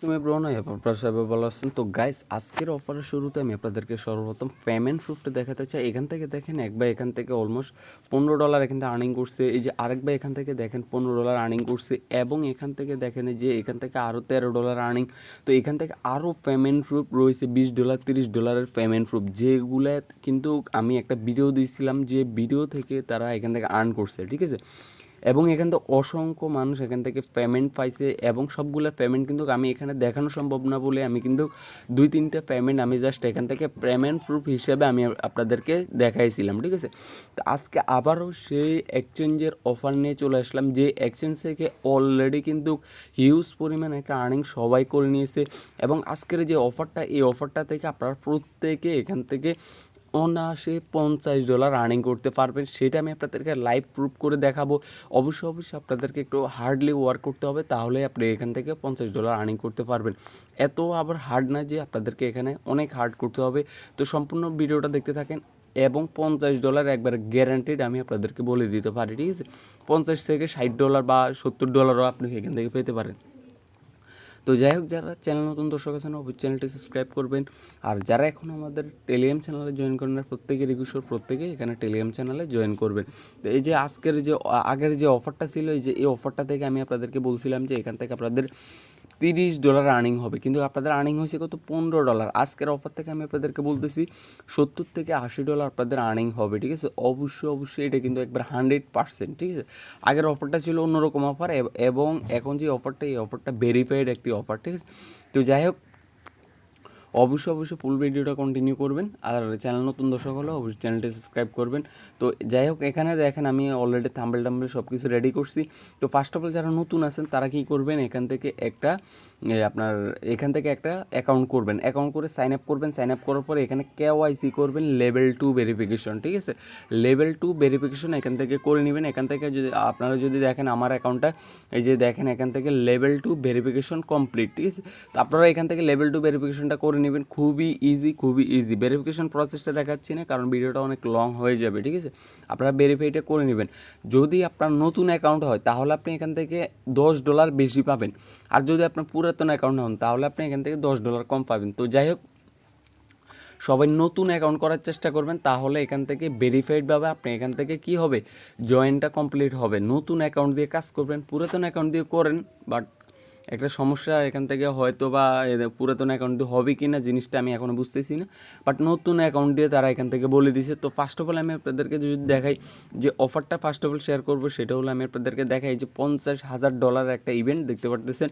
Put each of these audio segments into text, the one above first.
তুমি ব্রোন আপনারা সবাই ভালো আছেন। তো গাইস, আজকের অফারের শুরুতে আমি আপনাদেরকে সর্বপ্রথম পেমেন্ট প্রুফটা দেখাতে চাই। এখান থেকে দেখেন এক ভাই এখান থেকে অলমোস্ট $15 এখান থেকে আর্নিং করছে। এই যে আরেক ভাই এখান থেকে দেখেন $15 আর্নিং করছে, এবং এখান থেকে দেখেন যে এখান থেকে আরও $13 আর্নিং। তো এখান থেকে আরও পেমেন্ট প্রুফ রয়েছে $20 $30 পেমেন্ট প্রুফ, যেগুলো কিন্তু আমি একটা ভিডিও দিয়েছিলাম, যে ভিডিও থেকে তারা এখান থেকে আর্ন করছে, ঠিক আছে। এবং এখান থেকে অসংখ্য মানুষ এখান থেকে পেমেন্ট পাইছে, এবং সবগুলো পেমেন্ট কিন্তু আমি এখানে দেখানো সম্ভব না বলে আমি কিন্তু 2-3টা পেমেন্ট আমি জাস্ট এখান থেকে পেমেন্ট প্রুফ হিসেবে আমি আপনাদেরকে দেখাইছিলাম, ঠিক আছে। তো আজকে আবারও সেই এক্সচেঞ্জের অফার নিয়ে চলে আসলাম, যে এক্সচেঞ্জ থেকে অলরেডি কিন্তু হিউজ পরিমাণ একটা আর্নিং সবাই করে নিয়েছে। এবং আজকের যে অফারটা, এই অফারটা থেকে আপনারা প্রত্যেকে এখান থেকে অনায়াসে $50 আর্নিং করতে পারবেন। সেটা আমি আপনাদেরকে লাইভ প্রুফ করে দেখাবো। অবশ্যই আপনাদেরকে একটু হার্ডলি ওয়ার্ক করতে হবে, তাহলে আপনি এখান থেকে $50 আর্নিং করতে পারবেন। এত আবার হার্ড না যে আপনাদেরকে এখানে অনেক হার্ড করতে হবে। তো সম্পূর্ণ ভিডিওটা দেখতে থাকেন, এবং $50 একবার গ্যারান্টিড আমি আপনাদেরকে বলে দিতে পারি, ঠিক আছে। 50 থেকে $60 বা $70 আপনি এখান থেকে পেতে পারেন। তো যাই হোক, যারা চ্যানেল নতুন দর্শক আছেন অবশ্যই চ্যানেলটি সাবস্ক্রাইব করবেন। আর যারা এখন আমাদের টেলিগ্রাম চ্যানেলে জয়েন করেন না, প্রত্যেকে রিকোয়েস্ট প্রত্যেকে এখানে টেলিগ্রাম চ্যানেলে জয়েন করবেন। তো এই যে আজকের যে আগের যে অফারটা ছিল, এই অফারটা থেকে আমি আপনাদেরকে বলছিলাম যে এখান থেকে আপনাদের $30 আর্নিং হবে, কিন্তু আপনাদের আর্নিং হয়েছে কত? $15। আজকের অফার থেকে আমি আপনাদেরকে বলতেছি $70 থেকে $80 আপনাদের আর্নিং হবে, ঠিক আছে। অবশ্যই এটা কিন্তু একবার 100%, ঠিক আছে। আগের অফারটা ছিল অন্যরকম অফার, এবং এখন যে অফারটা, এই অফারটা ভেরিফাইড একটি অফার, ঠিক আছে। তো যাই হোক, অবশ্যই ফুল ভিডিওটা কন্টিনিউ করবেন। আর চ্যানেল নতুন দর্শক হলে অবশ্যই চ্যানেলটি সাবস্ক্রাইব করবেন। তো যাই হোক, এখানে দেখেন আমি অলরেডি থাম্বেল সব কিছু রেডি করছি। তো ফার্স্ট অফ অল যারা নতুন আছেন তারা কী করবেন, এখান থেকে একটা অ্যাকাউন্ট করবেন। অ্যাকাউন্ট করে সাইন আপ করবেন। সাইন আপ করার পরে এখানে KYC করবেন, লেভেল 2 ভেরিফিকেশন, ঠিক আছে। লেভেল 2 ভেরিফিকেশন এখান থেকে করে নেবেন। এখান থেকে যদি আপনারা দেখেন আমার অ্যাকাউন্টটা, এই যে দেখেন এখান থেকে লেভেল 2 ভেরিফিকেশন কমপ্লিট, ঠিক আছে। তো আপনারা এখান থেকে লেভেল 2 ভেরিফিকেশনটা করে নেবেন। খুবই ইজি ভেরিফিকেশন প্রসেসটা দেখাচ্ছি না, কারণ ভিডিওটা অনেক লং হয়ে যাবে, ঠিক আছে। আপনারা ভেরিফাইটা করে নেবেন। যদি আপনার নতুন অ্যাকাউন্ট হয় তাহলে আপনি এখান থেকে $10 বেশি পাবেন, আর যদি আপনার পুরাতন অ্যাকাউন্ট হন তাহলে আপনি এখান থেকে $10 কম পাবেন। তো যাই হোক, সবাই নতুন অ্যাকাউন্ট করার চেষ্টা করবেন, তাহলে এখান থেকে ভেরিফাইডভাবে আপনি এখান থেকে কি হবে, জয়েনটা কমপ্লিট হবে। নতুন অ্যাকাউন্ট দিয়ে কাজ করবেন, পুরাতন অ্যাকাউন্ট দিয়ে করেন, বাট একটা সমস্যা এখান থেকে হয়তো বা পুরাতন অ্যাকাউন্ট দিয়ে হবে কি না জিনিসটা আমি এখনও বুঝতেছি না, বাট নতুন অ্যাকাউন্ট দিয়ে তারা এখান থেকে বলে দিছে। তো ফার্স্ট অফ অল আমি আপনাদেরকে যদি দেখাই যে অফারটা ফার্স্ট অফ অল শেয়ার করবো, সেটা হলো আমি আপনাদেরকে দেখাই যে $50,000 একটা ইভেন্ট দেখতে পারতেছেন।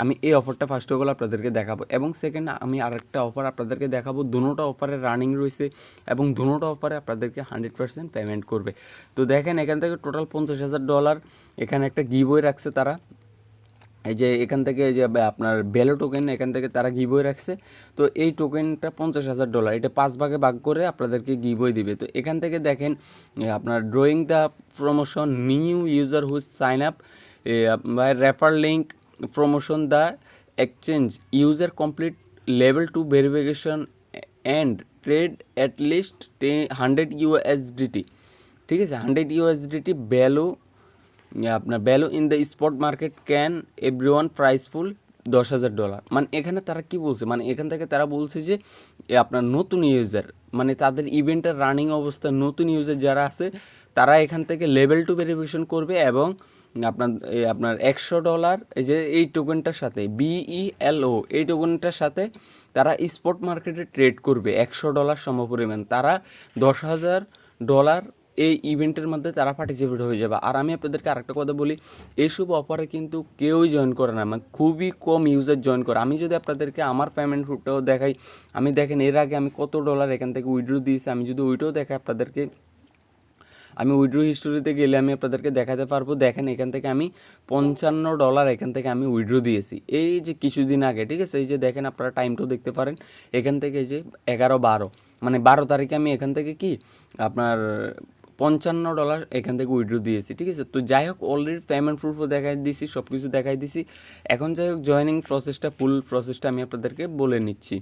আমি এই অফারটা ফার্স্ট অফ অল আপনাদেরকে দেখাবো, এবং সেকেন্ড আমি আরেকটা অফার আপনাদেরকে দেখাবো। দুটোটা অফারে রানিং রয়েছে, এবং দুটোটা অফারে আপনাদেরকে 100% পেমেন্ট করবে। তো দেখেন এখান থেকে টোটাল $50,000 এখানে একটা গিভওয়ে রাখছে তারা। এই যে এখান থেকে যে আপনার ভ্যালো টোকেন, এখান থেকে তারা গিভওয়ে রাখছে। তো এই টোকেনটা $50,000, এটা 5 ভাগে ভাগ করে আপনাদেরকে গিভওয়ে দিবে। তো এখান থেকে দেখেন আপনার during the promotion new user whose sign up by refer link promotion the exchange user complete level 2 verification and trade at least 100 USDT, ঠিক আছে। 100 USDT ভ্যালু আপনার value in the spot market can everyone prize pool $10,000। মানে এখানে তারা কি বলছে, মানে এখান থেকে তারা বলছে যে আপনার নতুন ইউজার, মানে তাদের ইভেন্টের রানিং অবস্থায় নতুন ইউজার যারা আছে তারা এখান থেকে লেভেল 2 ভেরিফিকেশন করবে, এবং আপনার $100 এই যে এই টোকেনটার সাথে VELO এই টোকেনটার সাথে তারা স্পট মার্কেটে ট্রেড করবে $100 সমপরিমাণ। তারা $10,000 এই ইভেন্টের মধ্যে তারা পার্টিসিপেট হয়ে যাবে। আর আমি আপনাদেরকে আরেকটা কথা বলি, এইসব অফারে কিন্তু কেউই জয়েন করে না, মানে খুবই কম ইউজার জয়েন করে। আমি যদি আপনাদেরকে আমার পেমেন্ট প্রুফটাও দেখাই, আমি দেখেন এর আগে আমি কত ডলার এখান থেকে উইথড্র দিয়েছি, আমি যদি ওইটাও দেখাই আপনাদেরকে, আমি উইথড্র হিস্টোরিতে গেলে আমি আপনাদেরকে দেখাতে পারবো। দেখেন এখান থেকে আমি $55 এখান থেকে আমি উইথড্র দিয়েছি এই যে কিছুদিন আগে, ঠিক আছে। এই যে দেখেন আপনারা টাইমটাও দেখতে পারেন, এখান থেকে এই যে 11/12 মানে 12 তারিখে আমি এখান থেকে কি আপনার $55 এখান থেকে উইথড্র দিয়েছি, ঠিক আছে। তো যাই হোক, অলরেডি পেমেন্ট প্রুফও দেখাই দিয়েছি, সব কিছু দেখাই দিয়েছি। এখন যাই হোক, জয়েনিং প্রসেসটা ফুল প্রসেসটা আমি আপনাদেরকে বলে নিচ্ছি।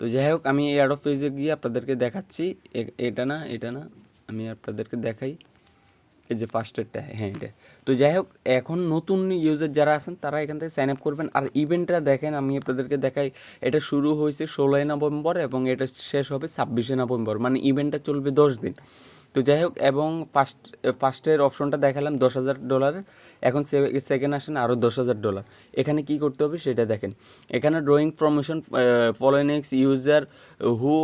তো যাই হোক, আমি এয়ারড্রপ পেজে গিয়ে আপনাদেরকে দেখাচ্ছি। এটা না আমি আপনাদেরকে দেখাই। এই যে ফার্স্টেরটা, হ্যাঁ এটা। তো যাই হোক, এখন নতুন ইউজার যারা আছেন তারা এখান থেকে সাইন আপ করবেন। আর ইভেন্টটা দেখেন, আমি আপনাদেরকে দেখাই, এটা শুরু হয়েছে 16ই নভেম্বর এবং এটা শেষ হবে 26শে নভেম্বর, মানে ইভেন্টটা চলবে 10 দিন। তো যাই হোক, এবং ফার্স্টের অপশনটা দেখালাম $10,000, এখন সেকেন্ড আসেন আরও $10,000। এখানে কি করতে হবে সেটা দেখেন। এখানে during promotion Poloniex user who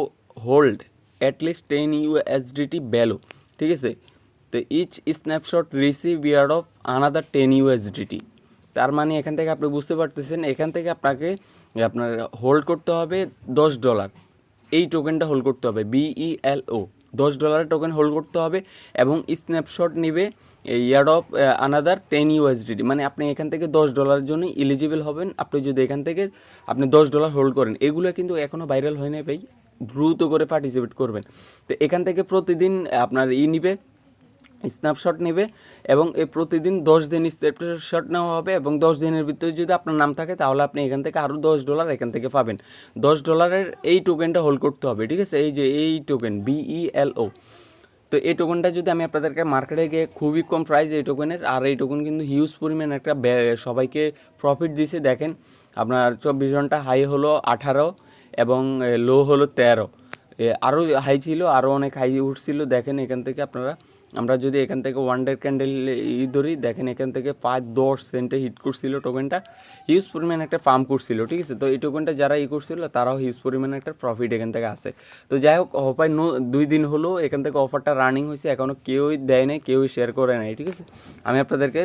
hold at least 10 USDT value, ঠিক আছে। তো each snapshot receive year of another 10 USDT। তার মানে এখান থেকে আপনি বুঝতে পারতেছেন, এখান থেকে আপনাকে আপনার হোল্ড করতে হবে $10, এই টোকেনটা হোল্ড করতে হবে, VELO, $10 টোকেন হোল্ড করতে হবে, এবং স্ন্যাপশট নেবে ইয়ার অফ আনাদার 10 USDT। মানে আপনি এখান থেকে $10 জন্য এলিজিবল হবেন, আপনি যদি এখান থেকে আপনি $10 হোল্ড করেন। এগুলো কিন্তু এখনও ভাইরাল হয় না ভাই, দ্রুত করে পার্টিসিপেট করবেন। তো এখান থেকে প্রতিদিন আপনার নিবে, স্ন্যাপশট নেবে, এবং এই প্রতিদিন 10 দিন স্ন্যাপশট নেওয়া হবে, এবং 10 দিনের ভিতরে যদি আপনার নাম থাকে তাহলে আপনি এখান থেকে আরও $10 এখান থেকে পাবেন। $10 এই টোকেনটা হোল্ড করতে হবে, ঠিক আছে। এই যে এই টোকেন VELO, তো এই টোকেনটা যদি আমি আপনাদেরকে মার্কেটে গিয়ে খুবই কম প্রাইস এই টোকেনের, আর এই টোকেন কিন্তু হিউজ পরিমাণ একটা সবাইকে প্রফিট দিছে। দেখেন আপনার 24 ঘন্টা হাই হলো 18 এবং লো হলো 13, আরও হাই ছিল, আরও অনেক হাই উঠছিল। দেখেন এখান থেকে আমরা যদি এখান থেকে ওয়ান ডে ক্যান্ডেল ধরি, দেখেন এখান থেকে 5-10 সেন্টে হিট করছিল টোকেনটা, হিউজ পরিমাণ একটা পাম্প করছিল, ঠিক আছে। তো এই টোকেনটা যারা করছিল তারাও হিউজ পরিমাণ একটা প্রফিট এখান থেকে আসে। তো যাই হোক, অফার 2 দিন হলো এখান থেকে অফারটা রানিং হয়েছে, এখনও কেউই দেয় নাই, কেউই শেয়ার করে নাই, ঠিক আছে। আমি আপনাদেরকে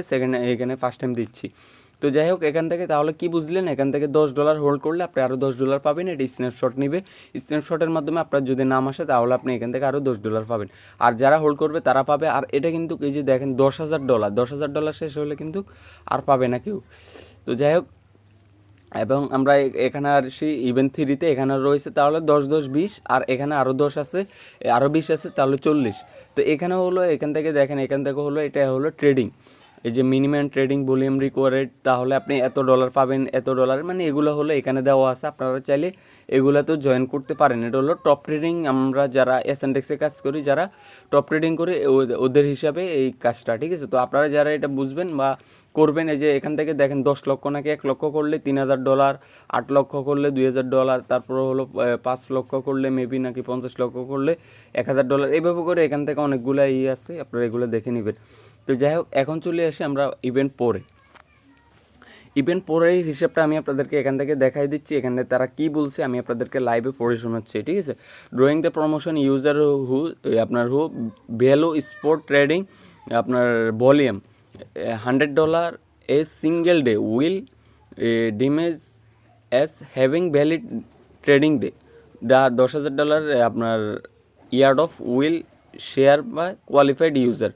এখানে ফার্স্ট টাইম দিচ্ছি। তো যাই হোক, এখান থেকে তাহলে কি বুঝলেন, এখান থেকে $10 হোল্ড করলে আপনি আরও $10 পাবেন। এটা স্ন্যাপশট নেবে, স্ন্যাপশটের মাধ্যমে আপনার যদি নাম আসে তাহলে আপনি এখান থেকে আরও $10 পাবেন, আর যারা হোল্ড করবে তারা পাবে। আর এটা কিন্তু এই যে দেখেন $10,000 শেষ হলে কিন্তু আর পাবে না কেউ। তো যাই হোক, এবং আমরা এখানে আর সেই ইভেন্ট 3-তে এখানে রয়েছে তাহলে 10-10-20, আর এখানে আরও 10 আছে, আরও 20 আছে, তাহলে 40। তো এখানে হলো, এখান থেকে দেখেন, এখান থেকে হলো, এটা হলো ট্রেডিং, এই যে মিনিমাম ট্রেডিং ভলিউম রিকোয়ার্ড, তাহলে আপনি এত ডলার পাবেন, এত ডলার, মানে এগুলো হলো এখানে দেওয়া আছে। আপনারা চাইলে এগুলো তো জয়েন করতে পারেন। এটা হলো টপ ট্রেডিং, আমরা যারা এসএনডেক্সে কাজ করি, যারা টপ ট্রেডিং করে ওদের হিসাবে এই কাজটা, ঠিক আছে। তো আপনারা যারা এটা বুঝবেন বা করবেন, এই যে এখান থেকে দেখেন 10 লক্ষ নাকি 1 লক্ষ করলে $3,000, 8 লক্ষ করলে $2,000, তারপর হলো 5 লক্ষ করলে মেবি নাকি 50 লক্ষ করলে $1,000, এইভাবে করে এখান থেকে অনেকগুলো আছে, আপনারা এগুলো দেখে নেবেন। তো যাই হোক, এখন চলে আসি আমরা ইভেন্ট পরের হিসাবটা আমি আপনাদেরকে এখান থেকে দেখাই দিচ্ছি। এখানে তারা কি বলছে আমি আপনাদেরকে লাইভে পড়ে শোনাচ্ছি, ঠিক আছে। During the promotion user who value spot trading আপনার volume $100 a single day will deemed as having valid trading day the $10,000 আপনার ইয়ার্ড অফ উইল শেয়ার বা কোয়ালিফাইড ইউজার।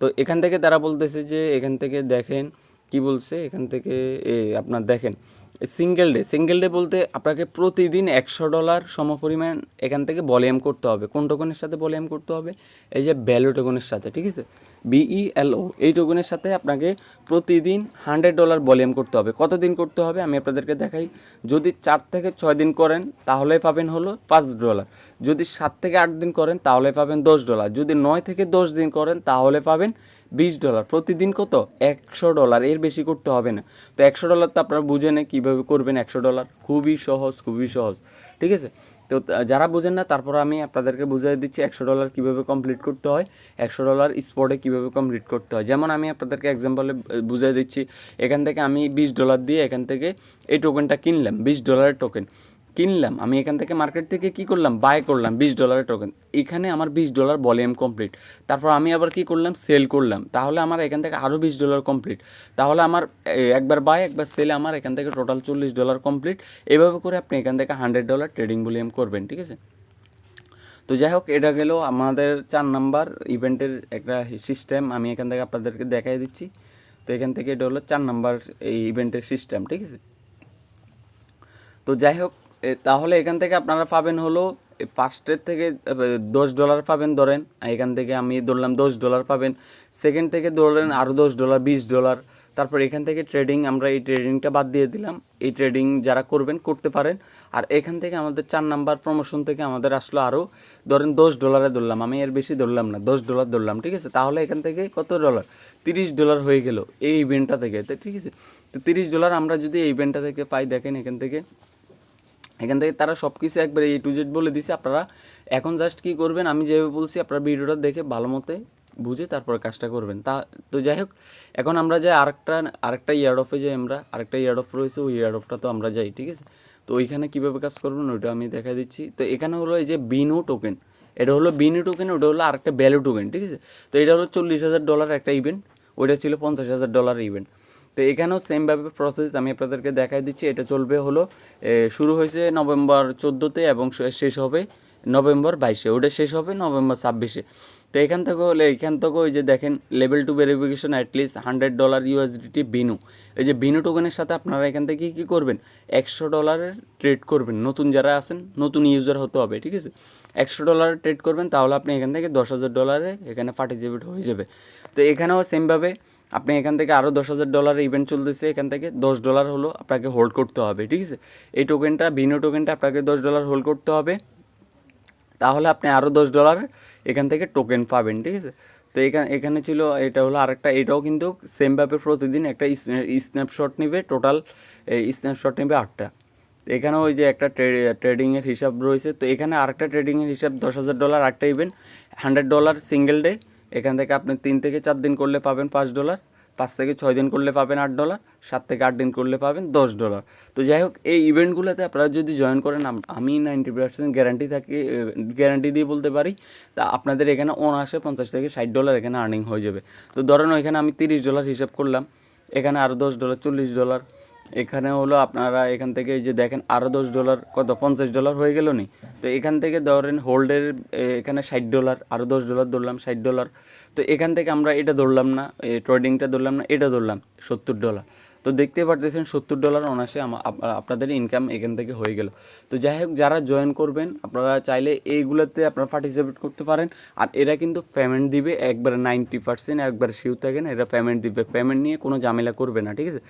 তো এখান থেকে তারা বলতেছে যে, এখান থেকে দেখেন কি বলছে, এখান থেকে আপনার দেখেন সিঙ্গেল ডে বলতে আপনাকে প্রতিদিন $100 সমপরিমাণ এখান থেকে ভলিউম করতে হবে। কোন টোকেনের সাথে ভলিউম করতে হবে? এই যে ভ্যালু টোকেনের সাথে, ঠিক আছে, VELO, এই টোকেনের সাথে আপনাকে প্রতিদিন $100 ভলিউম করতে হবে। কতদিন করতে হবে আমি আপনাদেরকে দেখাই। যদি 4 থেকে 6 দিন করেন তাহলে পাবেন হলো $5, যদি 7 থেকে 8 দিন করেন তাহলে পাবেন $10, যদি 9 থেকে 10 দিন করেন তাহলে পাবেন $20। প্রতিদিন কত? $100, এর বেশি করতে হবে না। তো $100 তো আপনারা বুঝে নেন কীভাবে করবেন। $100 খুবই সহজ, ঠিক আছে। তো যারা বুঝেন না, তারপর আমি আপনাদেরকে বুঝিয়ে দিচ্ছি $100 কীভাবে কমপ্লিট করতে হয়, $100 স্পটে কীভাবে কমপ্লিট করতে হয়। যেমন আমি আপনাদেরকে এক্সাম্পলে বুঝিয়ে দিচ্ছি। এখান থেকে আমি $20 দিয়ে এখান থেকে এই টোকেনটা কিনলাম, $20 টোকেন কিনলাম। আমি এখান থেকে মার্কেট থেকে কি করলাম, বাই করলাম $20 টোকেন। এখানে আমার $20 ভলিউম কমপ্লিট। তারপর আমি আবার কি করলাম, সেল করলাম। তাহলে আমার এখান থেকে আরও $20 কমপ্লিট। তাহলে আমার একবার বাই একবার সেলে আমার এখান থেকে টোটাল $40 কমপ্লিট। এভাবে করে আপনি এখান থেকে $100 ট্রেডিং ভলিউম করবেন, ঠিক আছে। তো যাই হোক, এটা গেল আমাদের 4 নাম্বার ইভেন্টের একটা সিস্টেম। আমি এখান থেকে আপনাদেরকে দেখাই দিচ্ছি। তো এখান থেকে এটা হলো 4 নাম্বার এই ইভেন্টের সিস্টেম, ঠিক আছে। তো যাই হোক, তাহলে এখান থেকে আপনারা পাবেন হলো ফার্স্টের থেকে $10 পাবেন, ধরেন এখান থেকে আমি ধরলাম $10 পাবেন। সেকেন্ড থেকে ধরলেন আরও $10, $20, তারপর এখান থেকে ট্রেডিং, আমরা এই ট্রেডিংটা বাদ দিয়ে দিলাম। এই ট্রেডিং যারা করবেন করতে পারেন। আর এখান থেকে আমাদের 4 নাম্বার প্রমোশন থেকে আমাদের আসলো আরও ধরেন $10 ধরলাম, আমি এর বেশি ধরলাম না, $10 ধরলাম, ঠিক আছে। তাহলে এখান থেকে কত ডলার, $30 হয়ে গেল এই ইভেন্টটা থেকে, ঠিক আছে। তো $30 আমরা যদি এই ইভেন্টটা থেকে পাই, দেখেন এখান থেকে তারা সব কিছু একবারে A to Z বলে দিছে। আপনারা এখন জাস্ট কী করবেন, আমি যেভাবে বলছি আপনারা ভিডিওটা দেখে ভালো মতে বুঝে তারপর কাজটা করবেন। তো যাই হোক, এখন আমরা যাই আরেকটা ইয়ারড্রপে যাই, আমরা আরেকটা ইয়ারড্রপ রয়েছে, ওই ইয়ারড্রপটা তো আমরা যাই, ঠিক আছে। তো ওইখানে কীভাবে কাজ করবেন ওইটা আমি দেখা দিচ্ছি। তো এখানে হলো এই যে VINU টোকেন, এটা হলো VINU টোকেন, ওটা হলো আরেকটা ভ্যালু টোকেন, ঠিক আছে। তো এটা হলো $40,000 একটা ইভেন্ট, ওইটা ছিল $50,000 ইভেন্ট। তো এখানেও সেমভাবে প্রসেস আমি আপনাদেরকে দেখাই দিচ্ছি। এটা চলবে হলো শুরু হয়েছে November 14-তে এবং শেষ হবে November 22-এ, ওটা শেষ হবে November 26-এ। তো এখান থেকে ওই যে দেখেন level 2 verification at least $100 USDT VINU, এই যে VINU টোকেনের সাথে আপনারা এখান থেকে কী করবেন, $100 ট্রেড করবেন। নতুন যারা আছেন, নতুন ইউজার হতে হবে, ঠিক আছে। $100 ট্রেড করবেন, তাহলে আপনি এখান থেকে $10,000 এখানে পার্টিসিপেট হয়ে যাবে। তো এখানেও সেমভাবে আপনি এখান থেকে আরও $10,000 ইভেন্ট চলতেছে, এখান থেকে $10 হলো আপনাকে হোল্ড করতে হবে, ঠিক আছে। এই টোকেনটা VINU টোকেনটা আপনাকে $10 হোল্ড করতে হবে, তাহলে আপনি আরও $10 এখান থেকে টোকেন পাবেন, ঠিক আছে। তো এখানে ছিল, এটা হলো আরেকটা, এটাও কিন্তু সেমভাবে প্রতিদিন একটা স্ন্যাপশট নেবে, টোটাল স্ন্যাপশট নেবে 8টা। এখানেও ওই যে একটা ট্রেডিংয়ের হিসাব রয়েছে। তো এখানে আরেকটা ট্রেডিংয়ের হিসাব $10,000 একটা ইভেন্ট, $100 সিঙ্গেল ডে। এখান থেকে আপনি 3 থেকে 4 দিন করলে পাবেন $5, 5 থেকে 6 দিন করলে পাবেন $8, 7 থেকে 8 দিন করলে পাবেন $10। তো যাই হোক, এই ইভেন্টগুলোতে আপনারা যদি জয়েন করেন, আমি 90% গ্যারান্টি দিয়ে বলতে পারি, তা আপনাদের এখানে অনায়াসে $50 থেকে $60 এখানে আর্নিং হয়ে যাবে। তো ধরেন ওইখানে আমি $30 হিসাব করলাম, এখানে আরও $10, $40। এখানে হলো আপনারা এখান থেকে এই যে দেখেন আরও $10, কত $50 হয়ে গেল নি। তো এখান থেকে ধরেন হোল্ডের এখানে $60, আরও $10 ধরলাম, $60। তো এখান থেকে আমরা এটা ধরলাম না, ট্রেডিংটা ধরলাম না, এটা ধরলাম $70। তো দেখতে পারতেছেন $70 অনায়াসে আপনাদের ইনকাম এখান থেকে হয়ে গেল। তো যাই হোক, যারা জয়েন করবেন আপনারা চাইলে এইগুলোতে আপনারা পার্টিসিপেট করতে পারেন। আর এরা কিন্তু পেমেন্ট দিবে একবার 90%, একবার শিওর থাকেন এরা পেমেন্ট দিবে, পেমেন্ট নিয়ে কোনো ঝামেলা করবে না, ঠিক আছে।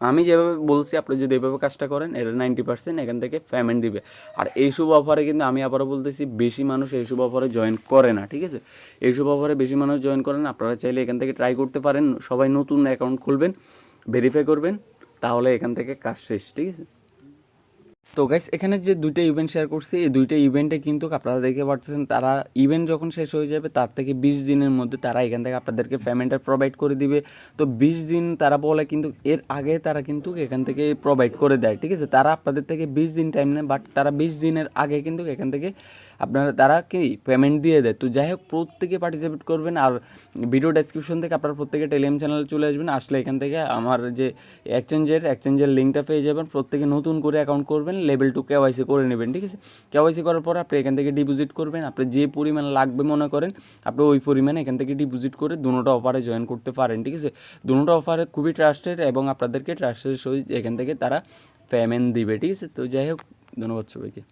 আমি যেভাবে বলছি আপনি যদি এভাবে কাজটা করেন, এরা 90% এখান থেকে পেমেন্ট দিবে। আর এইসব অফারে কিন্তু আমি আবারও বলতেছি, বেশি মানুষ এইসব অফারে জয়েন করে না, ঠিক আছে। এইসব অফারে বেশি মানুষ জয়েন করেন, আপনারা চাইলে এখান থেকে ট্রাই করতে পারেন। সবাই নতুন অ্যাকাউন্ট খুলবেন, ভেরিফাই করবেন, তাহলে এখান থেকে কাজ শেষ, ঠিক আছে। তো গাইস, এখানে যে দুইটা ইভেন্ট শেয়ার করছি, এই দুইটা ইভেন্টে কিন্তু আপনারা দেখতে পাচ্ছেন, তারা ইভেন্ট যখন শেষ হয়ে যাবে তার থেকে 20 দিনের মধ্যে তারা এখান থেকে আপনাদেরকে পেমেন্টটা প্রোভাইড করে দিবে। তো 20 দিন তারা বলে, কিন্তু এর আগে তারা কিন্তু এখান থেকে প্রোভাইড করে দেয়, ঠিক আছে। তারা আপনাদের থেকে 20 দিন টাইম নেয়, বাট তারা 20 দিনের আগে কিন্তু এখান থেকে তারা কি পেমেন্ট দিয়ে দেয়। তো যাই হোক, প্রত্যেকে পার্টিসিপেট করবেন। আর ভিডিও ডেসক্রিপশন থেকে আপনারা প্রত্যেকে টেলিগ্রাম চ্যানেলে চলে আসবেন, আসলে এখান থেকে আমার যে এক্সচেঞ্জের লিঙ্কটা পেয়ে যাবেন। প্রত্যেকে নতুন করে অ্যাকাউন্ট করবেন, লেভেল 2 KYC করে নেবেন, ঠিক আছে। KYC করার পর আপনি এখান থেকে ডিপোজিট করবেন, আপনি যে পরিমাণ লাগবে মনে করেন, আপনি ওই পরিমাণে এখান থেকে ডিপোজিট করে দুটো অফারে জয়েন করতে পারেন, ঠিক আছে। দুটো অফারে খুবই ট্রাস্টেড এবং আপনাদেরকে ট্রাস্টের সহিত এখান থেকে তারা পেমেন্ট দিবে, ঠিক আছে। তো যাই হোক, ধন্যবাদ সবাইকে।